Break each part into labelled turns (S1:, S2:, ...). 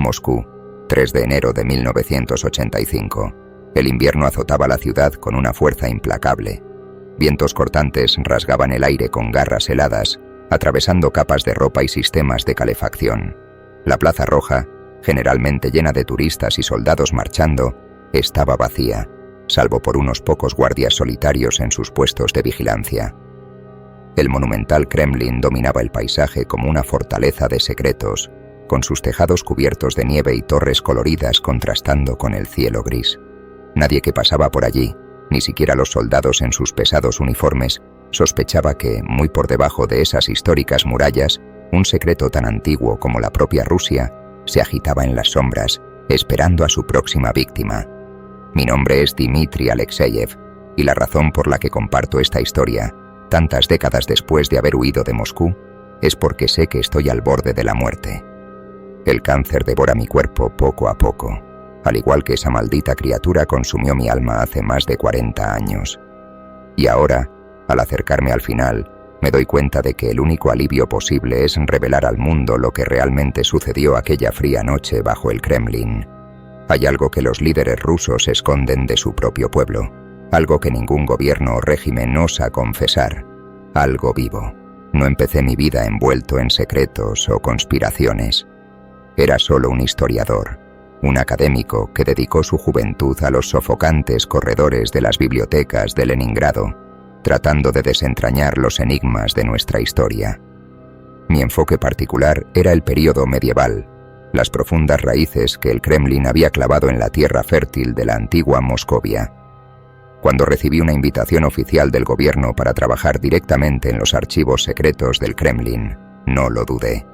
S1: Moscú, 3 de enero de 1985. El invierno azotaba la ciudad con una fuerza implacable. Vientos cortantes rasgaban el aire con garras heladas, atravesando capas de ropa y sistemas de calefacción. La Plaza Roja, generalmente llena de turistas y soldados marchando, estaba vacía, salvo por unos pocos guardias solitarios en sus puestos de vigilancia. El monumental Kremlin dominaba el paisaje como una fortaleza de secretos, con sus tejados cubiertos de nieve y torres coloridas contrastando con el cielo gris. Nadie que pasaba por allí, ni siquiera los soldados en sus pesados uniformes, sospechaba que, muy por debajo de esas históricas murallas, un secreto tan antiguo como la propia Rusia se agitaba en las sombras, esperando a su próxima víctima. Mi nombre es Dmitry Alexeyev, y la razón por la que comparto esta historia, tantas décadas después de haber huido de Moscú, es porque sé que estoy al borde de la muerte. El cáncer devora mi cuerpo poco a poco, al igual que esa maldita criatura consumió mi alma hace más de 40 años. Y ahora, al acercarme al final, me doy cuenta de que el único alivio posible es revelar al mundo lo que realmente sucedió aquella fría noche bajo el Kremlin. Hay algo que los líderes rusos esconden de su propio pueblo, algo que ningún gobierno o régimen osa confesar, algo vivo. No empecé mi vida envuelto en secretos o conspiraciones. Era solo un historiador, un académico que dedicó su juventud a los sofocantes corredores de las bibliotecas de Leningrado, tratando de desentrañar los enigmas de nuestra historia. Mi enfoque particular era el período medieval, las profundas raíces que el Kremlin había clavado en la tierra fértil de la antigua Moscovia. Cuando recibí una invitación oficial del gobierno para trabajar directamente en los archivos secretos del Kremlin, no lo dudé.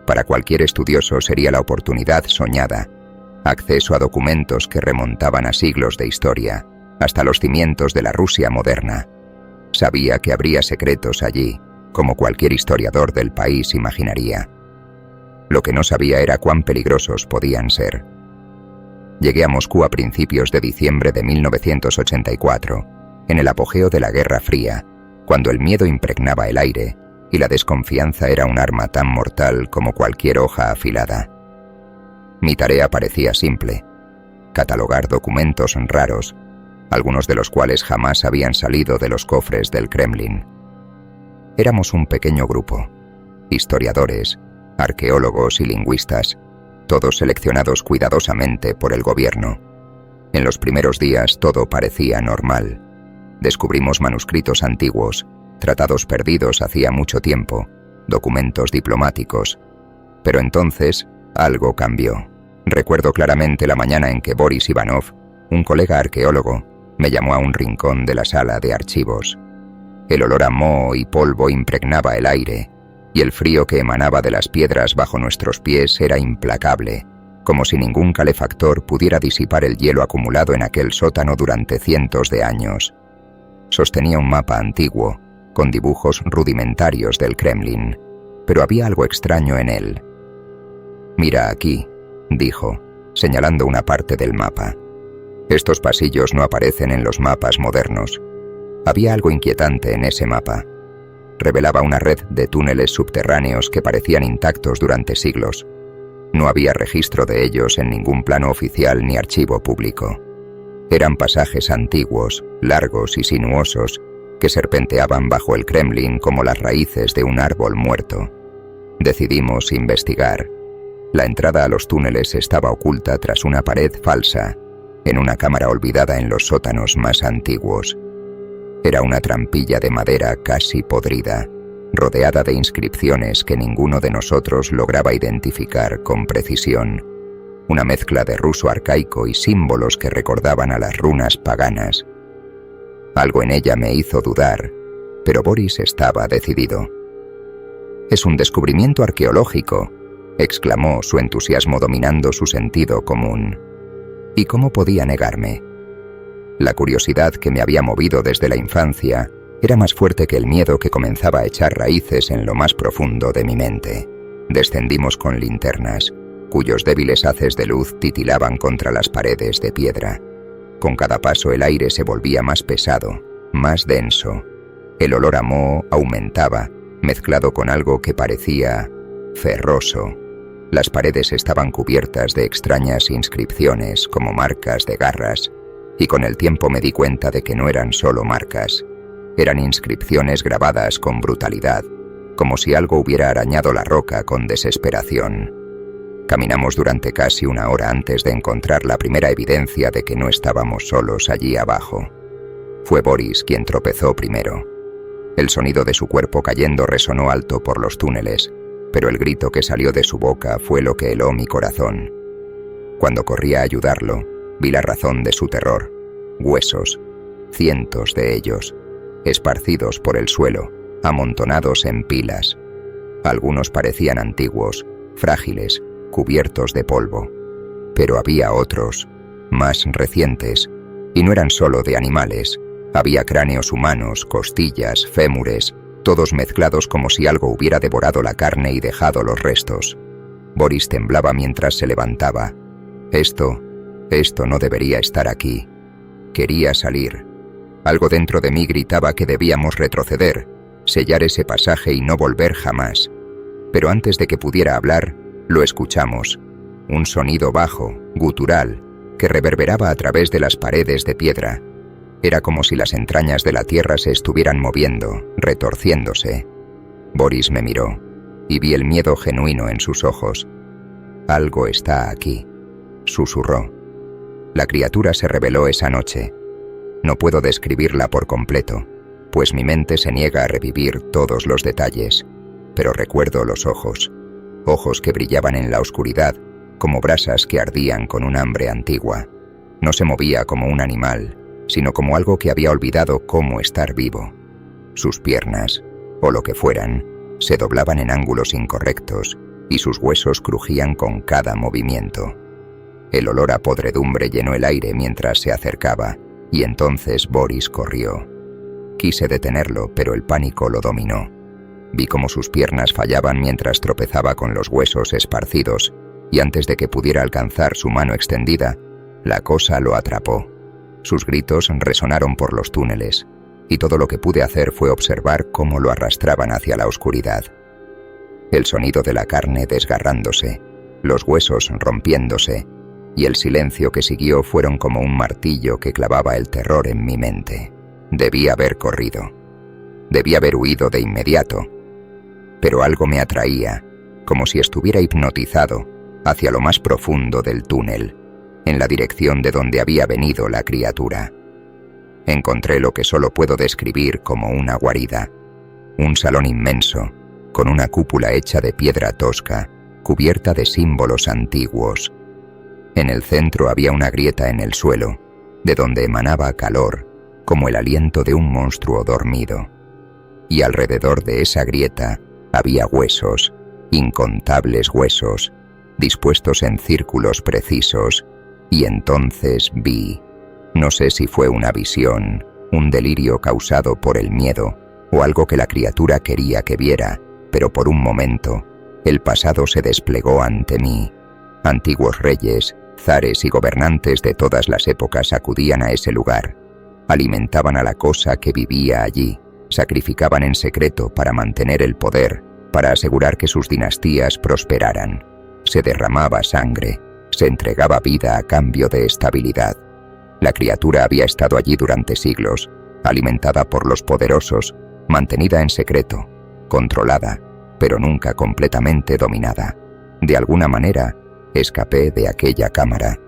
S1: Para cualquier estudioso sería la oportunidad soñada, acceso a documentos que remontaban a siglos de historia, hasta los cimientos de la Rusia moderna. Sabía que habría secretos allí, como cualquier historiador del país imaginaría. Lo que no sabía era cuán peligrosos podían ser. Llegué a Moscú a principios de diciembre de 1984, en el apogeo de la Guerra Fría, cuando el miedo impregnaba el aire y la desconfianza era un arma tan mortal como cualquier hoja afilada. Mi tarea parecía simple: catalogar documentos raros, algunos de los cuales jamás habían salido de los cofres del Kremlin. Éramos un pequeño grupo, historiadores, arqueólogos y lingüistas, todos seleccionados cuidadosamente por el gobierno. En los primeros días todo parecía normal. Descubrimos manuscritos antiguos, tratados perdidos hacía mucho tiempo, documentos diplomáticos. Pero entonces algo cambió. Recuerdo claramente la mañana en que Boris Ivanov, un colega arqueólogo, me llamó a un rincón de la sala de archivos. El olor a moho y polvo impregnaba el aire, y el frío que emanaba de las piedras bajo nuestros pies era implacable, como si ningún calefactor pudiera disipar el hielo acumulado en aquel sótano durante cientos de años. Sostenía un mapa antiguo, con dibujos rudimentarios del Kremlin, pero había algo extraño en él. «Mira aquí», dijo, señalando una parte del mapa. «Estos pasillos no aparecen en los mapas modernos». Había algo inquietante en ese mapa. Revelaba una red de túneles subterráneos que parecían intactos durante siglos. No había registro de ellos en ningún plano oficial ni archivo público. Eran pasajes antiguos, largos y sinuosos, que serpenteaban bajo el Kremlin como las raíces de un árbol muerto. Decidimos investigar. La entrada a los túneles estaba oculta tras una pared falsa, en una cámara olvidada en los sótanos más antiguos. Era una trampilla de madera casi podrida, rodeada de inscripciones que ninguno de nosotros lograba identificar con precisión. Una mezcla de ruso arcaico y símbolos que recordaban a las runas paganas. Algo en ella me hizo dudar, pero Boris estaba decidido. «Es un descubrimiento arqueológico», exclamó, su entusiasmo dominando su sentido común. ¿Y cómo podía negarme? La curiosidad que me había movido desde la infancia era más fuerte que el miedo que comenzaba a echar raíces en lo más profundo de mi mente. Descendimos con linternas, cuyos débiles haces de luz titilaban contra las paredes de piedra. Con cada paso el aire se volvía más pesado, más denso. El olor a moho aumentaba, mezclado con algo que parecía ferroso. Las paredes estaban cubiertas de extrañas inscripciones como marcas de garras, y con el tiempo me di cuenta de que no eran solo marcas, eran inscripciones grabadas con brutalidad, como si algo hubiera arañado la roca con desesperación. Caminamos durante casi una hora antes de encontrar la primera evidencia de que no estábamos solos allí abajo. Fue Boris quien tropezó primero. El sonido de su cuerpo cayendo resonó alto por los túneles, pero el grito que salió de su boca fue lo que heló mi corazón. Cuando corrí a ayudarlo, vi la razón de su terror. Huesos, cientos de ellos, esparcidos por el suelo, amontonados en pilas. Algunos parecían antiguos, frágiles, cubiertos de polvo. Pero había otros, más recientes, y no eran solo de animales. Había cráneos humanos, costillas, fémures, todos mezclados como si algo hubiera devorado la carne y dejado los restos. Boris temblaba mientras se levantaba. Esto no debería estar aquí. Quería salir. Algo dentro de mí gritaba que debíamos retroceder, sellar ese pasaje y no volver jamás. Pero antes de que pudiera hablar, lo escuchamos. Un sonido bajo, gutural, que reverberaba a través de las paredes de piedra. Era como si las entrañas de la tierra se estuvieran moviendo, retorciéndose. Boris me miró, y vi el miedo genuino en sus ojos. «Algo está aquí», susurró. La criatura se reveló esa noche. No puedo describirla por completo, pues mi mente se niega a revivir todos los detalles, pero recuerdo los ojos, ojos que brillaban en la oscuridad, como brasas que ardían con un hambre antigua. No se movía como un animal, sino como algo que había olvidado cómo estar vivo. Sus piernas, o lo que fueran, se doblaban en ángulos incorrectos, y sus huesos crujían con cada movimiento. El olor a podredumbre llenó el aire mientras se acercaba, y entonces Boris corrió. Quise detenerlo, pero el pánico lo dominó. Vi cómo sus piernas fallaban mientras tropezaba con los huesos esparcidos, y antes de que pudiera alcanzar su mano extendida, la cosa lo atrapó. Sus gritos resonaron por los túneles, y todo lo que pude hacer fue observar cómo lo arrastraban hacia la oscuridad. El sonido de la carne desgarrándose, los huesos rompiéndose, y el silencio que siguió fueron como un martillo que clavaba el terror en mi mente. Debí haber corrido. Debí haber huido de inmediato. Pero algo me atraía, como si estuviera hipnotizado, hacia lo más profundo del túnel, en la dirección de donde había venido la criatura. Encontré lo que solo puedo describir como una guarida. Un salón inmenso, con una cúpula hecha de piedra tosca, cubierta de símbolos antiguos. En el centro había una grieta en el suelo, de donde emanaba calor, como el aliento de un monstruo dormido. Y alrededor de esa grieta había huesos, incontables huesos, dispuestos en círculos precisos, y entonces vi, no sé si fue una visión, un delirio causado por el miedo, o algo que la criatura quería que viera, pero por un momento, el pasado se desplegó ante mí. Antiguos reyes, zares y gobernantes de todas las épocas acudían a ese lugar. Alimentaban a la cosa que vivía allí, sacrificaban en secreto para mantener el poder, para asegurar que sus dinastías prosperaran. Se derramaba sangre, se entregaba vida a cambio de estabilidad. La criatura había estado allí durante siglos, alimentada por los poderosos, mantenida en secreto, controlada, pero nunca completamente dominada. De alguna manera, escapé de aquella cámara.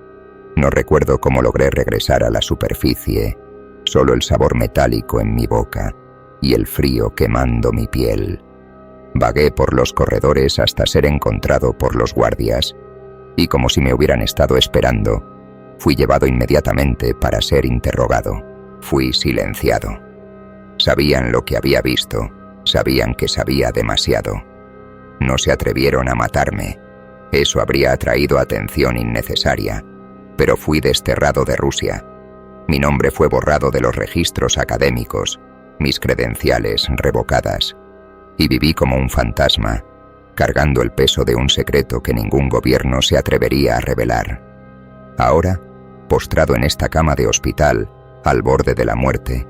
S1: No recuerdo cómo logré regresar a la superficie, solo el sabor metálico en mi boca y el frío quemando mi piel. Vagué por los corredores hasta ser encontrado por los guardias, y como si me hubieran estado esperando, fui llevado inmediatamente para ser interrogado. Fui silenciado. Sabían lo que había visto, sabían que sabía demasiado. No se atrevieron a matarme. Eso habría atraído atención innecesaria, pero fui desterrado de Rusia. Mi nombre fue borrado de los registros académicos, mis credenciales revocadas, y viví como un fantasma, cargando el peso de un secreto que ningún gobierno se atrevería a revelar. Ahora, postrado en esta cama de hospital, al borde de la muerte,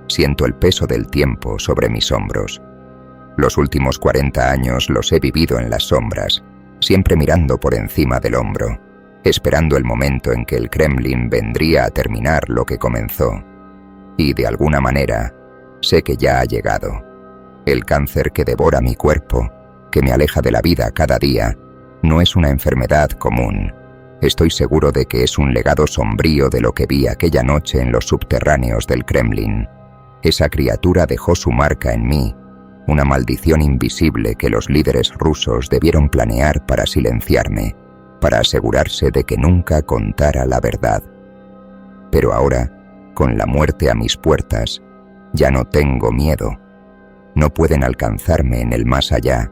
S1: siento el peso del tiempo sobre mis hombros. Los últimos 40 años los he vivido en las sombras, siempre mirando por encima del hombro, esperando el momento en que el Kremlin vendría a terminar lo que comenzó. Y de alguna manera, sé que ya ha llegado. El cáncer que devora mi cuerpo, que me aleja de la vida cada día, no es una enfermedad común. Estoy seguro de que es un legado sombrío de lo que vi aquella noche en los subterráneos del Kremlin. Esa criatura dejó su marca en mí, una maldición invisible que los líderes rusos debieron planear para silenciarme, para asegurarse de que nunca contara la verdad. Pero ahora, con la muerte a mis puertas, ya no tengo miedo. No pueden alcanzarme en el más allá,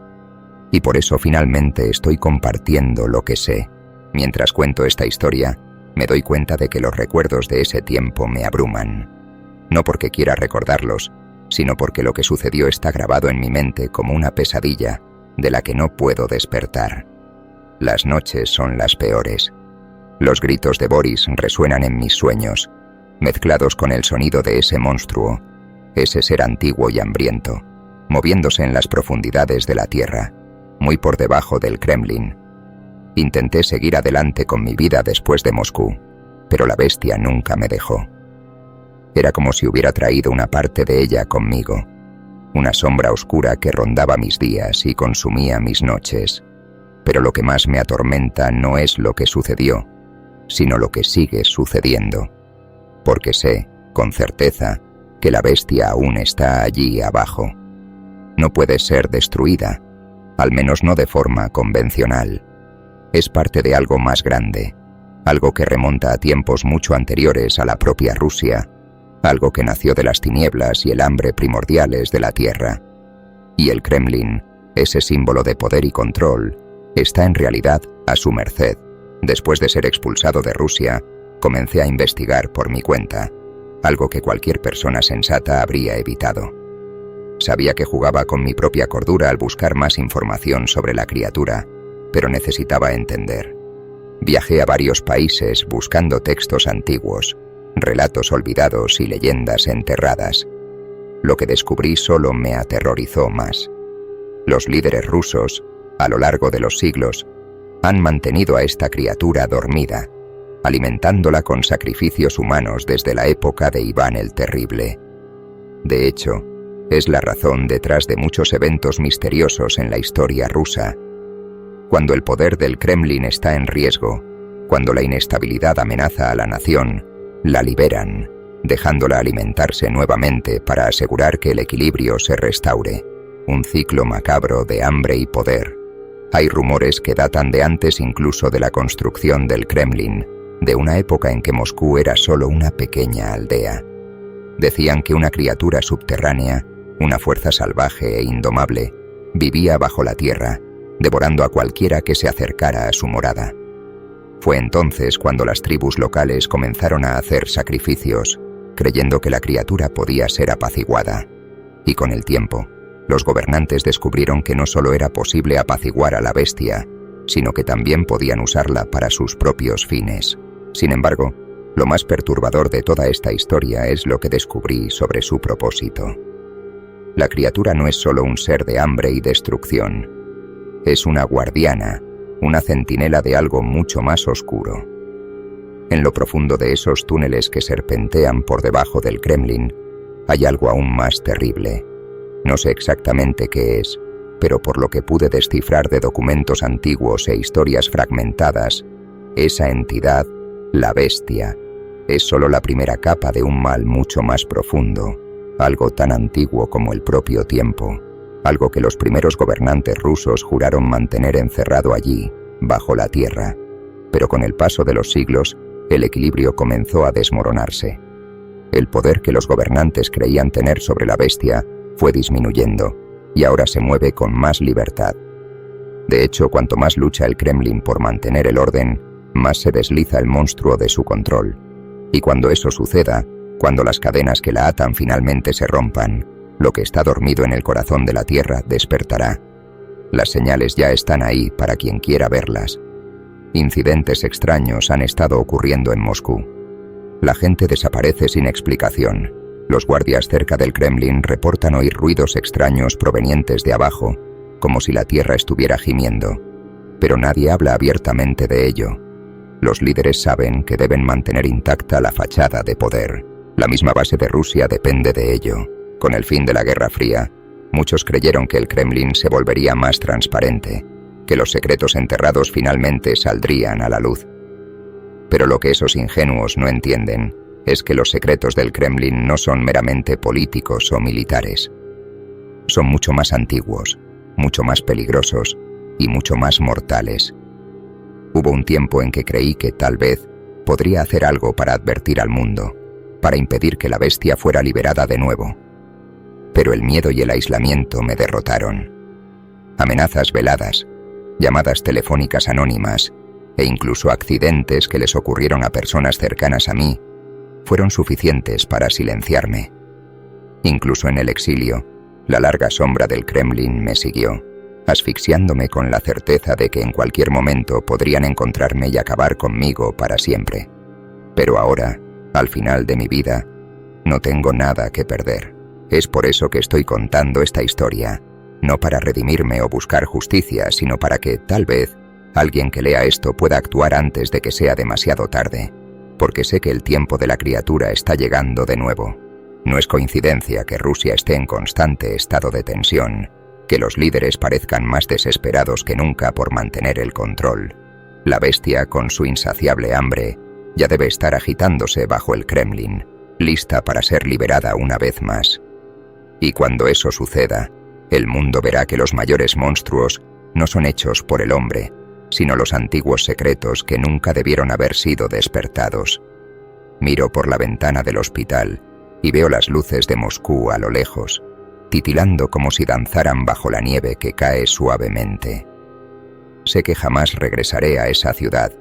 S1: y por eso finalmente estoy compartiendo lo que sé. Mientras cuento esta historia, me doy cuenta de que los recuerdos de ese tiempo me abruman. No porque quiera recordarlos, sino porque lo que sucedió está grabado en mi mente como una pesadilla de la que no puedo despertar. Las noches son las peores. Los gritos de Boris resuenan en mis sueños, mezclados con el sonido de ese monstruo, ese ser antiguo y hambriento, moviéndose en las profundidades de la tierra, muy por debajo del Kremlin. Intenté seguir adelante con mi vida después de Moscú, pero la bestia nunca me dejó. Era como si hubiera traído una parte de ella conmigo, una sombra oscura que rondaba mis días y consumía mis noches. Pero lo que más me atormenta no es lo que sucedió, sino lo que sigue sucediendo, porque sé, con certeza, que la bestia aún está allí abajo. No puede ser destruida, al menos no de forma convencional. Es parte de algo más grande, algo que remonta a tiempos mucho anteriores a la propia Rusia, algo que nació de las tinieblas y el hambre primordiales de la tierra. Y el Kremlin, ese símbolo de poder y control, está en realidad a su merced. Después de ser expulsado de Rusia, comencé a investigar por mi cuenta, algo que cualquier persona sensata habría evitado. Sabía que jugaba con mi propia cordura al buscar más información sobre la criatura, pero necesitaba entender. Viajé a varios países buscando textos antiguos, relatos olvidados y leyendas enterradas. Lo que descubrí solo me aterrorizó más. Los líderes rusos, a lo largo de los siglos, han mantenido a esta criatura dormida, alimentándola con sacrificios humanos desde la época de Iván el Terrible. De hecho, es la razón detrás de muchos eventos misteriosos en la historia rusa. Cuando el poder del Kremlin está en riesgo, cuando la inestabilidad amenaza a la nación, la liberan, dejándola alimentarse nuevamente para asegurar que el equilibrio se restaure. Un ciclo macabro de hambre y poder. Hay rumores que datan de antes incluso de la construcción del Kremlin, de una época en que Moscú era solo una pequeña aldea. Decían que una criatura subterránea, una fuerza salvaje e indomable, vivía bajo la tierra, devorando a cualquiera que se acercara a su morada. Fue entonces cuando las tribus locales comenzaron a hacer sacrificios, creyendo que la criatura podía ser apaciguada. Y con el tiempo, los gobernantes descubrieron que no solo era posible apaciguar a la bestia, sino que también podían usarla para sus propios fines. Sin embargo, lo más perturbador de toda esta historia es lo que descubrí sobre su propósito. La criatura no es solo un ser de hambre y destrucción. Es una guardiana, una centinela de algo mucho más oscuro. En lo profundo de esos túneles que serpentean por debajo del Kremlin, hay algo aún más terrible. No sé exactamente qué es, pero por lo que pude descifrar de documentos antiguos e historias fragmentadas, esa entidad, la bestia, es solo la primera capa de un mal mucho más profundo, algo tan antiguo como el propio tiempo, algo que los primeros gobernantes rusos juraron mantener encerrado allí, bajo la tierra. Pero con el paso de los siglos, el equilibrio comenzó a desmoronarse. El poder que los gobernantes creían tener sobre la bestia fue disminuyendo, y ahora se mueve con más libertad. De hecho, cuanto más lucha el Kremlin por mantener el orden, más se desliza el monstruo de su control. Y cuando eso suceda, cuando las cadenas que la atan finalmente se rompan, lo que está dormido en el corazón de la tierra despertará. Las señales ya están ahí para quien quiera verlas. Incidentes extraños han estado ocurriendo en Moscú. La gente desaparece sin explicación. Los guardias cerca del Kremlin reportan oír ruidos extraños provenientes de abajo, como si la tierra estuviera gimiendo. pero nadie habla abiertamente de ello. Los líderes saben que deben mantener intacta la fachada de poder. La misma base de Rusia depende de ello. Con el fin de la Guerra Fría, muchos creyeron que el Kremlin se volvería más transparente, que los secretos enterrados finalmente saldrían a la luz. Pero lo que esos ingenuos no entienden es que los secretos del Kremlin no son meramente políticos o militares. Son mucho más antiguos, mucho más peligrosos y mucho más mortales. Hubo un tiempo en que creí que tal vez podría hacer algo para advertir al mundo, para impedir que la bestia fuera liberada de nuevo. Pero el miedo y el aislamiento me derrotaron. Amenazas veladas, llamadas telefónicas anónimas e incluso accidentes que les ocurrieron a personas cercanas a mí fueron suficientes para silenciarme. Incluso en el exilio, la larga sombra del Kremlin me siguió, asfixiándome con la certeza de que en cualquier momento podrían encontrarme y acabar conmigo para siempre. Pero ahora, al final de mi vida, no tengo nada que perder. Es por eso que estoy contando esta historia, no para redimirme o buscar justicia, sino para que, tal vez, alguien que lea esto pueda actuar antes de que sea demasiado tarde, porque sé que el tiempo de la criatura está llegando de nuevo. No es coincidencia que Rusia esté en constante estado de tensión, que los líderes parezcan más desesperados que nunca por mantener el control. La bestia, con su insaciable hambre, ya debe estar agitándose bajo el Kremlin, lista para ser liberada una vez más. Y cuando eso suceda, el mundo verá que los mayores monstruos no son hechos por el hombre, sino los antiguos secretos que nunca debieron haber sido despertados. Miro por la ventana del hospital y veo las luces de Moscú a lo lejos, titilando como si danzaran bajo la nieve que cae suavemente. Sé que jamás regresaré a esa ciudad,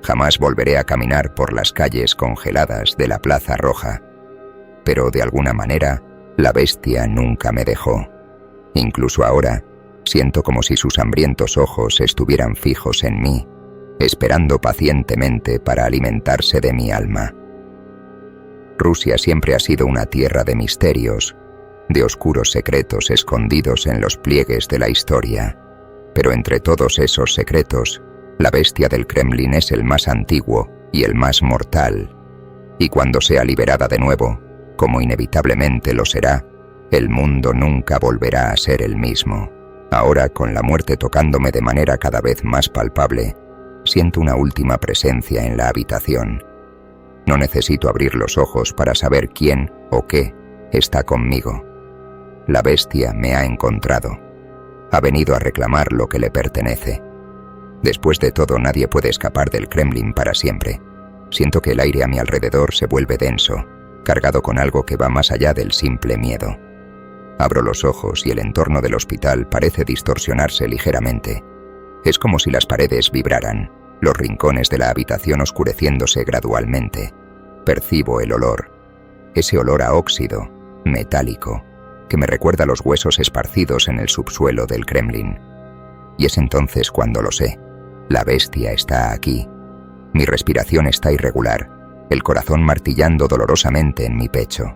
S1: jamás volveré a caminar por las calles congeladas de la Plaza Roja, pero de alguna manera la bestia nunca me dejó. Incluso ahora, siento como si sus hambrientos ojos estuvieran fijos en mí, esperando pacientemente para alimentarse de mi alma. Rusia siempre ha sido una tierra de misterios, de oscuros secretos escondidos en los pliegues de la historia. Pero entre todos esos secretos, la bestia del Kremlin es el más antiguo y el más mortal. Y cuando sea liberada de nuevo, como inevitablemente lo será, el mundo nunca volverá a ser el mismo. Ahora, con la muerte tocándome de manera cada vez más palpable, siento una última presencia en la habitación. No necesito abrir los ojos para saber quién o qué está conmigo. La bestia me ha encontrado. Ha venido a reclamar lo que le pertenece. Después de todo, nadie puede escapar del Kremlin para siempre. Siento que el aire a mi alrededor se vuelve denso, cargado con algo que va más allá del simple miedo. Abro los ojos y el entorno del hospital parece distorsionarse ligeramente. Es como si las paredes vibraran, los rincones de la habitación oscureciéndose gradualmente. Percibo el olor, ese olor a óxido, metálico, que me recuerda los huesos esparcidos en el subsuelo del Kremlin. Y es entonces cuando lo sé. La bestia está aquí. Mi respiración está irregular, el corazón martillando dolorosamente en mi pecho.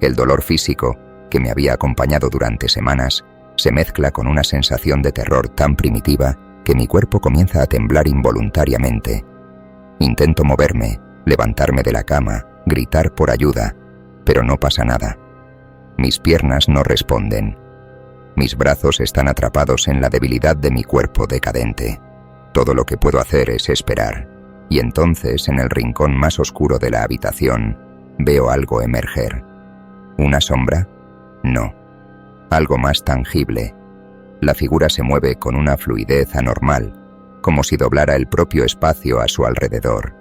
S1: El dolor físico, que me había acompañado durante semanas, se mezcla con una sensación de terror tan primitiva que mi cuerpo comienza a temblar involuntariamente. Intento moverme, levantarme de la cama, gritar por ayuda, pero no pasa nada. Mis piernas no responden. Mis brazos están atrapados en la debilidad de mi cuerpo decadente. Todo lo que puedo hacer es esperar, y entonces, en el rincón más oscuro de la habitación, veo algo emerger. ¿Una sombra? No. Algo más tangible. La figura se mueve con una fluidez anormal, como si doblara el propio espacio a su alrededor.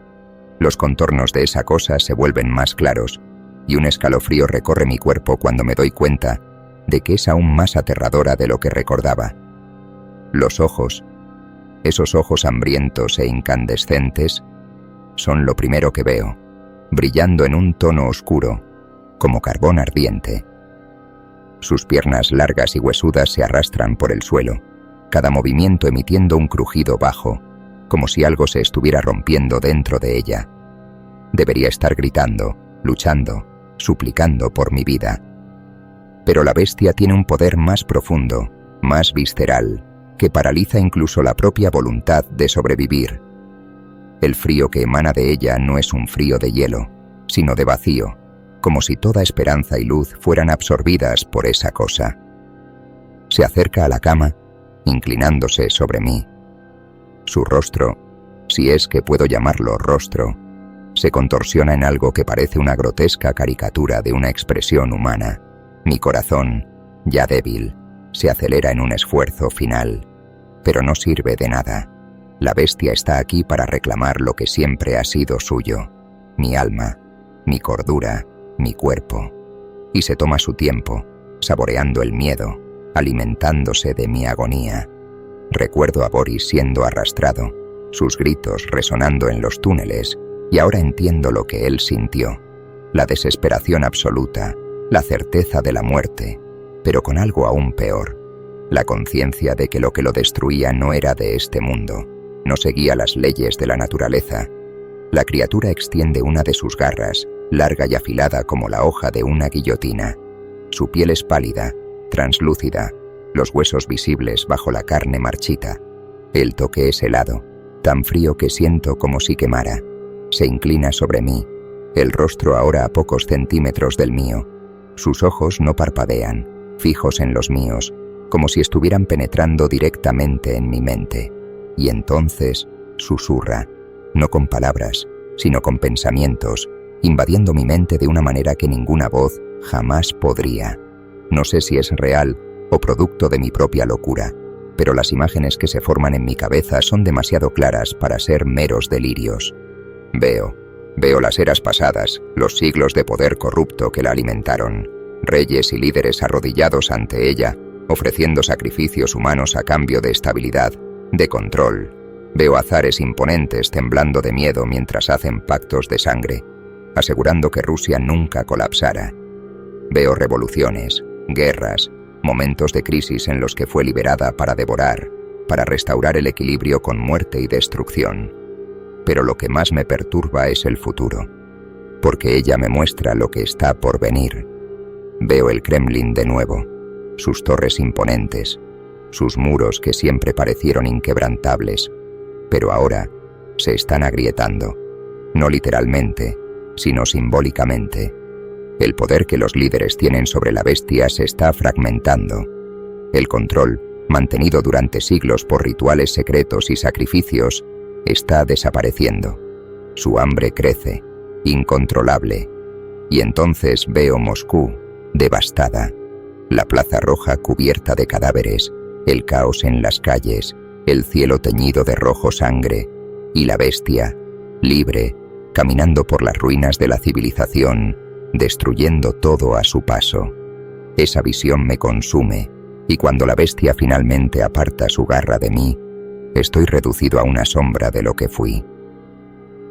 S1: Los contornos de esa cosa se vuelven más claros, y un escalofrío recorre mi cuerpo cuando me doy cuenta de que es aún más aterradora de lo que recordaba. Los ojos, esos ojos hambrientos e incandescentes, son lo primero que veo, brillando en un tono oscuro, como carbón ardiente. Sus piernas largas y huesudas se arrastran por el suelo, cada movimiento emitiendo un crujido bajo, como si algo se estuviera rompiendo dentro de ella. Debería estar gritando, luchando, suplicando por mi vida. Pero la bestia tiene un poder más profundo, más visceral, que paraliza incluso la propia voluntad de sobrevivir. El frío que emana de ella no es un frío de hielo, sino de vacío, como si toda esperanza y luz fueran absorbidas por esa cosa. Se acerca a la cama, inclinándose sobre mí. Su rostro, si es que puedo llamarlo rostro, se contorsiona en algo que parece una grotesca caricatura de una expresión humana. Mi corazón, ya débil, se acelera en un esfuerzo final, pero no sirve de nada. La bestia está aquí para reclamar lo que siempre ha sido suyo, mi alma, mi cordura, mi cuerpo, y se toma su tiempo, saboreando el miedo, alimentándose de mi agonía. Recuerdo a Boris siendo arrastrado, sus gritos resonando en los túneles, y ahora entiendo lo que él sintió, la desesperación absoluta, la certeza de la muerte, pero con algo aún peor, la conciencia de que lo que lo destruía no era de este mundo, no seguía las leyes de la naturaleza. La criatura extiende una de sus garras, larga y afilada como la hoja de una guillotina. Su piel es pálida, translúcida, los huesos visibles bajo la carne marchita. El toque es helado, tan frío que siento como si quemara. Se inclina sobre mí, el rostro ahora a pocos centímetros del mío. Sus ojos no parpadean, fijos en los míos, como si estuvieran penetrando directamente en mi mente. Y entonces susurra, no con palabras, sino con pensamientos, invadiendo mi mente de una manera que ninguna voz jamás podría. No sé si es real o producto de mi propia locura, pero las imágenes que se forman en mi cabeza son demasiado claras para ser meros delirios. Veo las eras pasadas, los siglos de poder corrupto que la alimentaron, reyes y líderes arrodillados ante ella, ofreciendo sacrificios humanos a cambio de estabilidad, de control. Veo a zares imponentes temblando de miedo mientras hacen pactos de sangre, asegurando que Rusia nunca colapsara. Veo revoluciones, guerras, momentos de crisis en los que fue liberada para devorar, para restaurar el equilibrio con muerte y destrucción. Pero lo que más me perturba es el futuro, porque ella me muestra lo que está por venir. Veo el Kremlin de nuevo, sus torres imponentes, sus muros que siempre parecieron inquebrantables, pero ahora se están agrietando, no literalmente, sino simbólicamente. El poder que los líderes tienen sobre la bestia se está fragmentando. El control, mantenido durante siglos por rituales secretos y sacrificios, está desapareciendo. Su hambre crece, incontrolable. Y entonces veo Moscú, devastada. La Plaza Roja cubierta de cadáveres, el caos en las calles, el cielo teñido de rojo sangre, y la bestia, libre, caminando por las ruinas de la civilización, destruyendo todo a su paso. Esa visión me consume, y cuando la bestia finalmente aparta su garra de mí, estoy reducido a una sombra de lo que fui.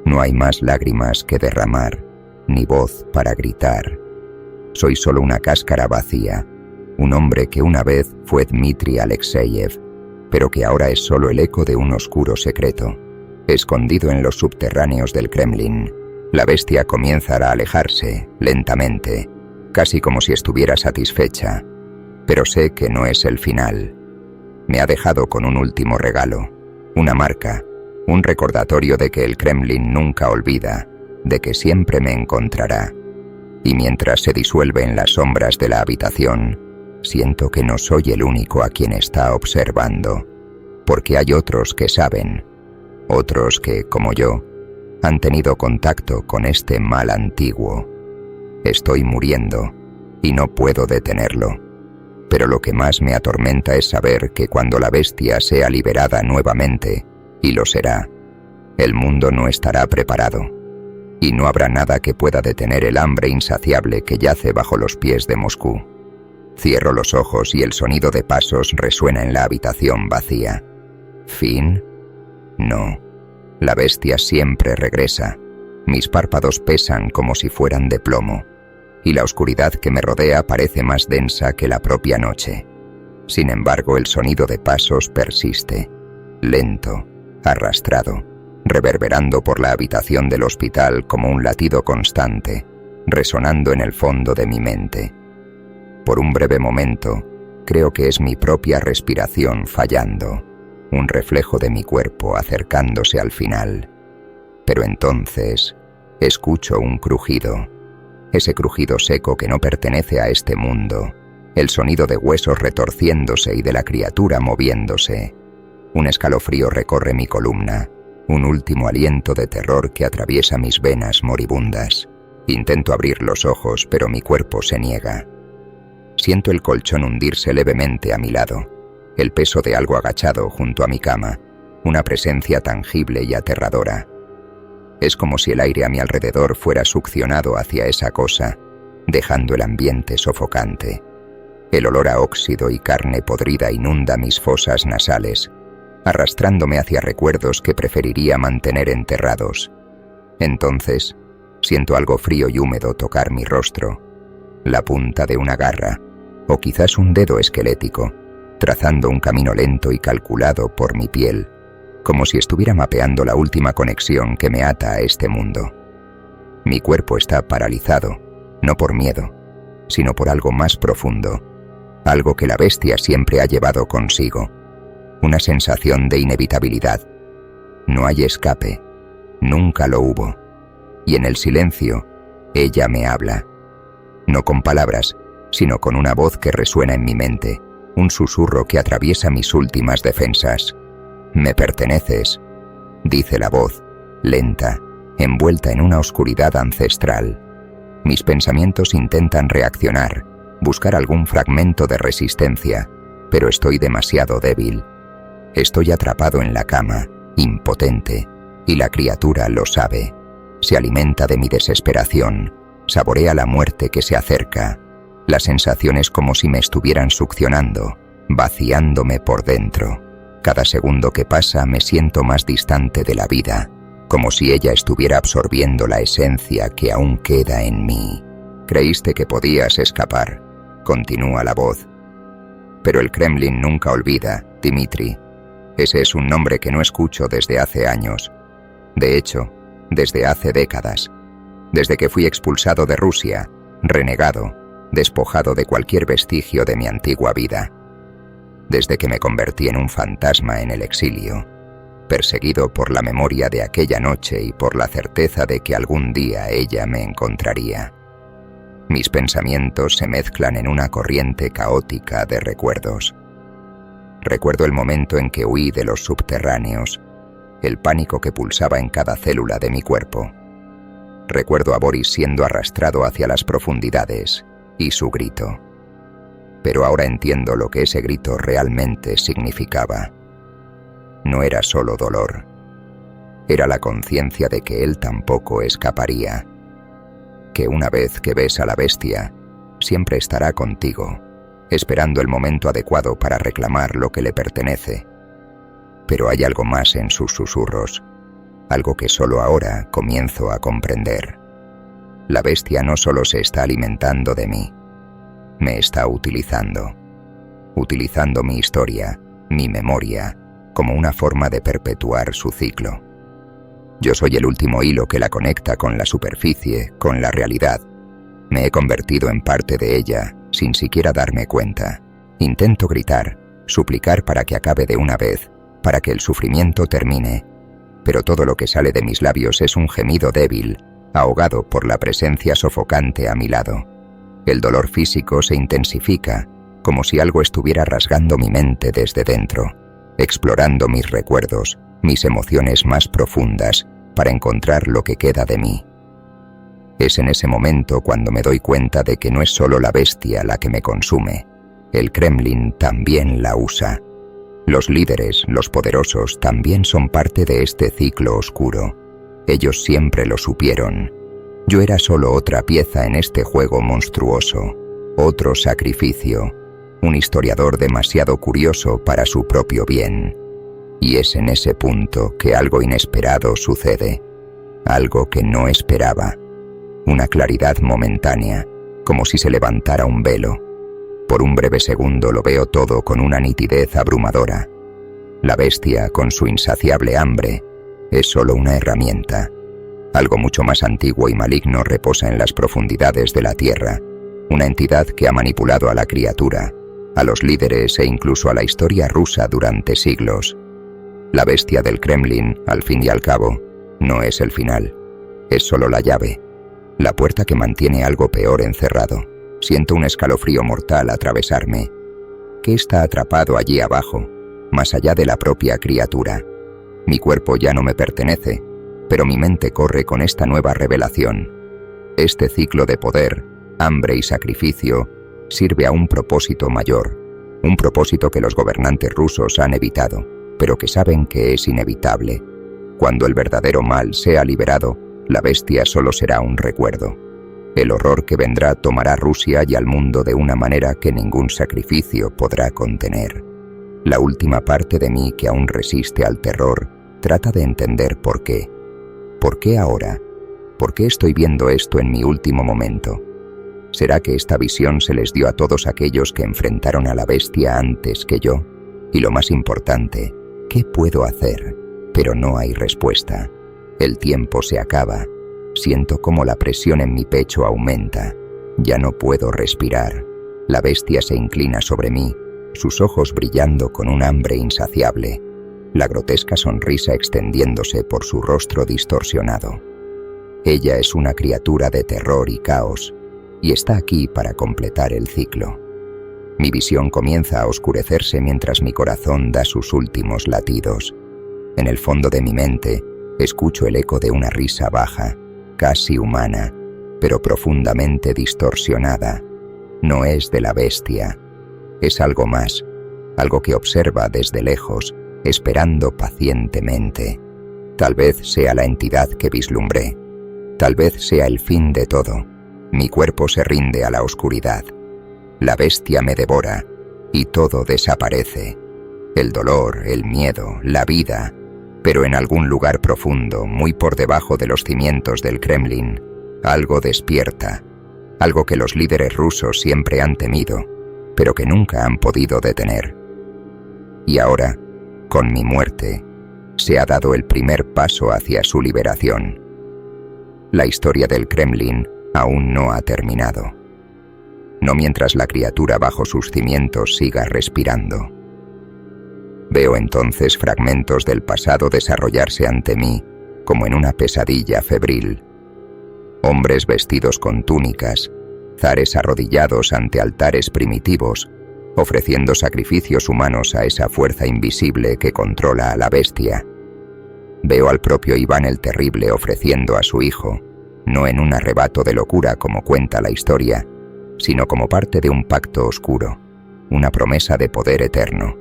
S1: No hay más lágrimas que derramar, ni voz para gritar. Soy solo una cáscara vacía, un hombre que una vez fue Dmitri Alexeyev, pero que ahora es solo el eco de un oscuro secreto. Escondido en los subterráneos del Kremlin, la bestia comienza a alejarse, lentamente, casi como si estuviera satisfecha, pero sé que no es el final. Me ha dejado con un último regalo, una marca, un recordatorio de que el Kremlin nunca olvida, de que siempre me encontrará. Y mientras se disuelve en las sombras de la habitación, siento que no soy el único a quien está observando, porque hay otros que saben, otros que, como yo, han tenido contacto con este mal antiguo. Estoy muriendo, y no puedo detenerlo. Pero lo que más me atormenta es saber que cuando la bestia sea liberada nuevamente, y lo será, el mundo no estará preparado, y no habrá nada que pueda detener el hambre insaciable que yace bajo los pies de Moscú. Cierro los ojos y el sonido de pasos resuena en la habitación vacía. ¿Fin? No. La bestia siempre regresa. Mis párpados pesan como si fueran de plomo, y la oscuridad que me rodea parece más densa que la propia noche. Sin embargo, el sonido de pasos persiste, lento, arrastrado, reverberando por la habitación del hospital como un latido constante, resonando en el fondo de mi mente. Por un breve momento, Creo que es mi propia respiración fallando, un reflejo de mi cuerpo acercándose al final. Pero entonces escucho un crujido, ese crujido seco que no pertenece a este mundo, el sonido de huesos retorciéndose y de la criatura moviéndose. Un escalofrío recorre mi columna, un último aliento de terror que atraviesa mis venas moribundas. Intento abrir los ojos, pero mi cuerpo se niega. Siento el colchón hundirse levemente a mi lado, el peso de algo agachado junto a mi cama, una presencia tangible y aterradora. Es como si el aire a mi alrededor fuera succionado hacia esa cosa, dejando el ambiente sofocante. El olor a óxido y carne podrida inunda mis fosas nasales, arrastrándome hacia recuerdos que preferiría mantener enterrados. Entonces, siento algo frío y húmedo tocar mi rostro, la punta de una garra, o quizás un dedo esquelético, trazando un camino lento y calculado por mi piel, como si estuviera mapeando la última conexión que me ata a este mundo. Mi cuerpo está paralizado, no por miedo, sino por algo más profundo, algo que la bestia siempre ha llevado consigo, una sensación de inevitabilidad. No hay escape, nunca lo hubo, y en el silencio, ella me habla, no con palabras, sino con una voz que resuena en mi mente, un susurro que atraviesa mis últimas defensas. «Me perteneces», dice la voz, lenta, envuelta en una oscuridad ancestral. Mis pensamientos intentan reaccionar, buscar algún fragmento de resistencia, pero estoy demasiado débil. Estoy atrapado en la cama, impotente, y la criatura lo sabe. Se alimenta de mi desesperación, saborea la muerte que se acerca. La sensación es como si me estuvieran succionando, vaciándome por dentro. Cada segundo que pasa me siento más distante de la vida, como si ella estuviera absorbiendo la esencia que aún queda en mí. «Creíste que podías escapar», continúa la voz. «Pero el Kremlin nunca olvida, Dmitri. Ese es un nombre que no escucho desde hace años. De hecho, desde hace décadas. Desde que fui expulsado de Rusia, renegado, despojado de cualquier vestigio de mi antigua vida. Desde que me convertí en un fantasma en el exilio, perseguido por la memoria de aquella noche y por la certeza de que algún día ella me encontraría. Mis pensamientos se mezclan en una corriente caótica de recuerdos. Recuerdo el momento en que huí de los subterráneos, el pánico que pulsaba en cada célula de mi cuerpo. Recuerdo a Boris siendo arrastrado hacia las profundidades y su grito. Pero ahora entiendo lo que ese grito realmente significaba. No era solo dolor. Era la conciencia de que él tampoco escaparía. Que una vez que ves a la bestia, siempre estará contigo, esperando el momento adecuado para reclamar lo que le pertenece. Pero hay algo más en sus susurros, algo que solo ahora comienzo a comprender. La bestia no solo se está alimentando de mí, me está utilizando mi historia, mi memoria, como una forma de perpetuar su ciclo. Yo soy el último hilo que la conecta con la superficie, con la realidad. Me he convertido en parte de ella, sin siquiera darme cuenta. Intento gritar, suplicar para que acabe de una vez, para que el sufrimiento termine, pero todo lo que sale de mis labios es un gemido débil, ahogado por la presencia sofocante a mi lado. El dolor físico se intensifica, como si algo estuviera rasgando mi mente desde dentro, explorando mis recuerdos, mis emociones más profundas, para encontrar lo que queda de mí. Es en ese momento cuando me doy cuenta de que no es solo la bestia la que me consume, el Kremlin también la usa. Los líderes, los poderosos, también son parte de este ciclo oscuro. Ellos siempre lo supieron. Yo era solo otra pieza en este juego monstruoso, otro sacrificio, un historiador demasiado curioso para su propio bien. Y es en ese punto que algo inesperado sucede, algo que no esperaba. Una claridad momentánea, como si se levantara un velo. Por un breve segundo lo veo todo con una nitidez abrumadora. La bestia, con su insaciable hambre, es solo una herramienta. Algo mucho más antiguo y maligno reposa en las profundidades de la tierra, una entidad que ha manipulado a la criatura, a los líderes e incluso a la historia rusa durante siglos. La bestia del Kremlin, al fin y al cabo, no es el final. Es solo la llave, la puerta que mantiene algo peor encerrado. Siento un escalofrío mortal atravesarme. ¿Qué está atrapado allí abajo, más allá de la propia criatura? Mi cuerpo ya no me pertenece, pero mi mente corre con esta nueva revelación. Este ciclo de poder, hambre y sacrificio sirve a un propósito mayor, un propósito que los gobernantes rusos han evitado, pero que saben que es inevitable. Cuando el verdadero mal sea liberado, la bestia solo será un recuerdo. El horror que vendrá tomará a Rusia y al mundo de una manera que ningún sacrificio podrá contener. La última parte de mí que aún resiste al terror trata de entender por qué. ¿Por qué ahora? ¿Por qué estoy viendo esto en mi último momento? ¿Será que esta visión se les dio a todos aquellos que enfrentaron a la bestia antes que yo? Y lo más importante, ¿qué puedo hacer? Pero no hay respuesta. El tiempo se acaba. Siento como la presión en mi pecho aumenta. Ya no puedo respirar. La bestia se inclina sobre mí, sus ojos brillando con un hambre insaciable, la grotesca sonrisa extendiéndose por su rostro distorsionado. Ella es una criatura de terror y caos, y está aquí para completar el ciclo. Mi visión comienza a oscurecerse mientras mi corazón da sus últimos latidos. En el fondo de mi mente, escucho el eco de una risa baja, casi humana, pero profundamente distorsionada. No es de la bestia. Es algo más, algo que observa desde lejos, esperando pacientemente. Tal vez sea la entidad que vislumbré. Tal vez sea el fin de todo. Mi cuerpo se rinde a la oscuridad. La bestia me devora y todo desaparece. El dolor, el miedo, la vida. Pero en algún lugar profundo, muy por debajo de los cimientos del Kremlin, algo despierta. Algo que los líderes rusos siempre han temido, pero que nunca han podido detener. Y ahora, con mi muerte, se ha dado el primer paso hacia su liberación. La historia del Kremlin aún no ha terminado. No mientras la criatura bajo sus cimientos siga respirando. Veo entonces fragmentos del pasado desarrollarse ante mí, como en una pesadilla febril. Hombres vestidos con túnicas, zares arrodillados ante altares primitivos, ofreciendo sacrificios humanos a esa fuerza invisible que controla a la bestia. Veo al propio Iván el Terrible ofreciendo a su hijo, no en un arrebato de locura como cuenta la historia, sino como parte de un pacto oscuro, una promesa de poder eterno.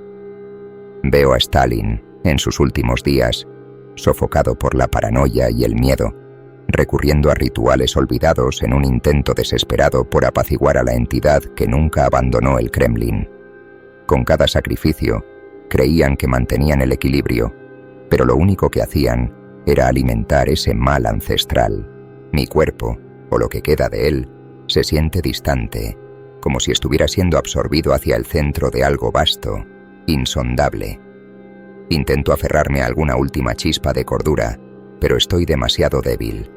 S1: Veo a Stalin, en sus últimos días, sofocado por la paranoia y el miedo, recurriendo a rituales olvidados en un intento desesperado por apaciguar a la entidad que nunca abandonó el Kremlin. Con cada sacrificio, creían que mantenían el equilibrio, pero lo único que hacían era alimentar ese mal ancestral. Mi cuerpo, o lo que queda de él, se siente distante, como si estuviera siendo absorbido hacia el centro de algo vasto, insondable. Intento aferrarme a alguna última chispa de cordura, pero estoy demasiado débil.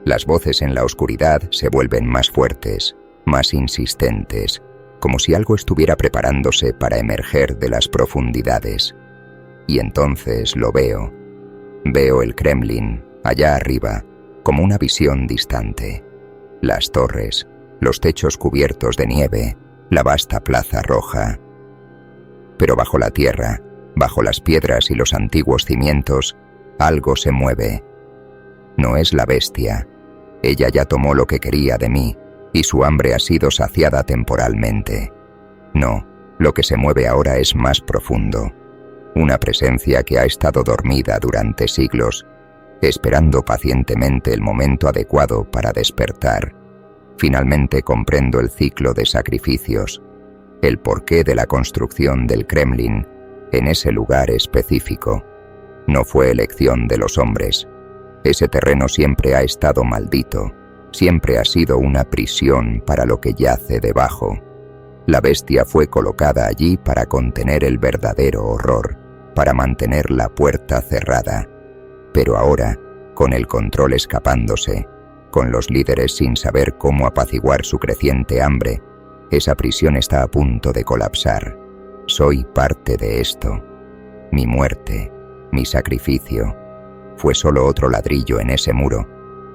S1: Las voces en la oscuridad se vuelven más fuertes, más insistentes, como si algo estuviera preparándose para emerger de las profundidades. Y entonces lo veo. Veo el Kremlin, allá arriba, como una visión distante. Las torres, los techos cubiertos de nieve, la vasta plaza roja. Pero bajo la tierra, bajo las piedras y los antiguos cimientos, algo se mueve. No es la bestia. Ella ya tomó lo que quería de mí, y su hambre ha sido saciada temporalmente. No, lo que se mueve ahora es más profundo. Una presencia que ha estado dormida durante siglos, esperando pacientemente el momento adecuado para despertar. Finalmente comprendo el ciclo de sacrificios, el porqué de la construcción del Kremlin en ese lugar específico. No fue elección de los hombres. Ese terreno siempre ha estado maldito, siempre ha sido una prisión para lo que yace debajo. La bestia fue colocada allí para contener el verdadero horror, para mantener la puerta cerrada. Pero ahora, con el control escapándose, con los líderes sin saber cómo apaciguar su creciente hambre, Esa prisión está a punto de colapsar. Soy parte de esto. Mi muerte, mi sacrificio, fue solo otro ladrillo en ese muro,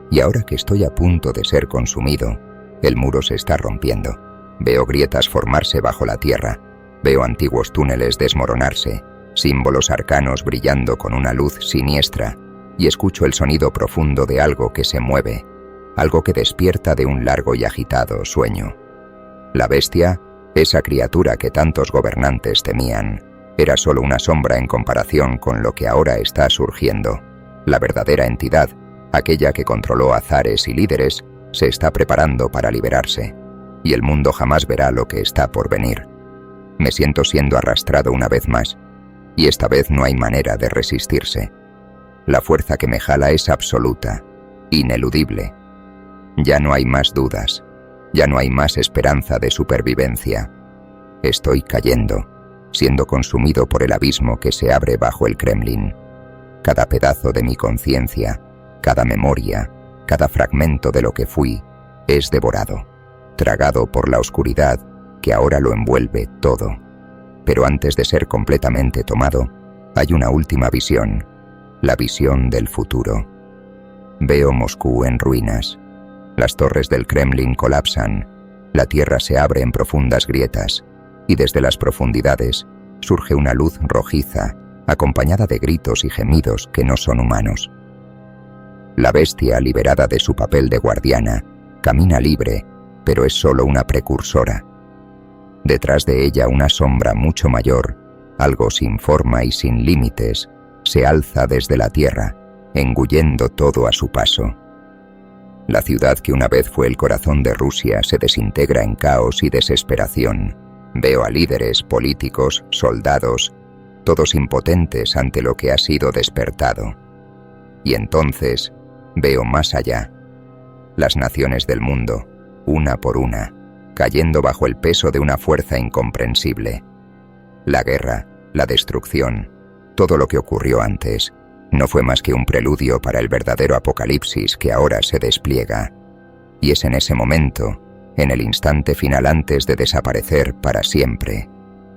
S1: y ahora que estoy a punto de ser consumido, el muro se está rompiendo. Veo grietas formarse bajo la tierra, veo antiguos túneles desmoronarse, símbolos arcanos brillando con una luz siniestra, y escucho el sonido profundo de algo que se mueve, algo que despierta de un largo y agitado sueño. La bestia, esa criatura que tantos gobernantes temían, era solo una sombra en comparación con lo que ahora está surgiendo. La verdadera entidad, aquella que controló a zares y líderes, se está preparando para liberarse, y el mundo jamás verá lo que está por venir. Me siento siendo arrastrado una vez más, y esta vez no hay manera de resistirse. La fuerza que me jala es absoluta, ineludible. Ya no hay más dudas, ya no hay más esperanza de supervivencia. Estoy cayendo, siendo consumido por el abismo que se abre bajo el Kremlin. Cada pedazo de mi conciencia, cada memoria, cada fragmento de lo que fui, es devorado, tragado por la oscuridad que ahora lo envuelve todo. Pero antes de ser completamente tomado, hay una última visión, la visión del futuro. Veo Moscú en ruinas. Las torres del Kremlin colapsan, la tierra se abre en profundas grietas, y desde las profundidades surge una luz rojiza, acompañada de gritos y gemidos que no son humanos. La bestia, liberada de su papel de guardiana, camina libre, pero es solo una precursora. Detrás de ella una sombra mucho mayor, algo sin forma y sin límites, se alza desde la tierra, engullendo todo a su paso. La ciudad que una vez fue el corazón de Rusia se desintegra en caos y desesperación. Veo a líderes, políticos, soldados, todos impotentes ante lo que ha sido despertado. Y entonces veo más allá. Las naciones del mundo, una por una, cayendo bajo el peso de una fuerza incomprensible. La guerra, la destrucción, todo lo que ocurrió antes, no fue más que un preludio para el verdadero apocalipsis que ahora se despliega. Y es en ese momento, en el instante final antes de desaparecer para siempre,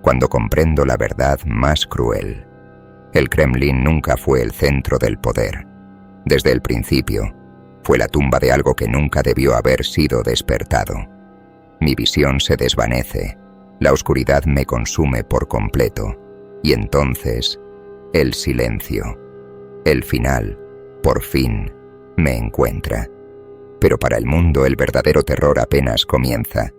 S1: cuando comprendo la verdad más cruel. El Kremlin nunca fue el centro del poder. Desde el principio, fue la tumba de algo que nunca debió haber sido despertado. Mi visión se desvanece, la oscuridad me consume por completo, y entonces, el silencio. El final, por fin, me encuentra. Pero para el mundo el verdadero terror apenas comienza.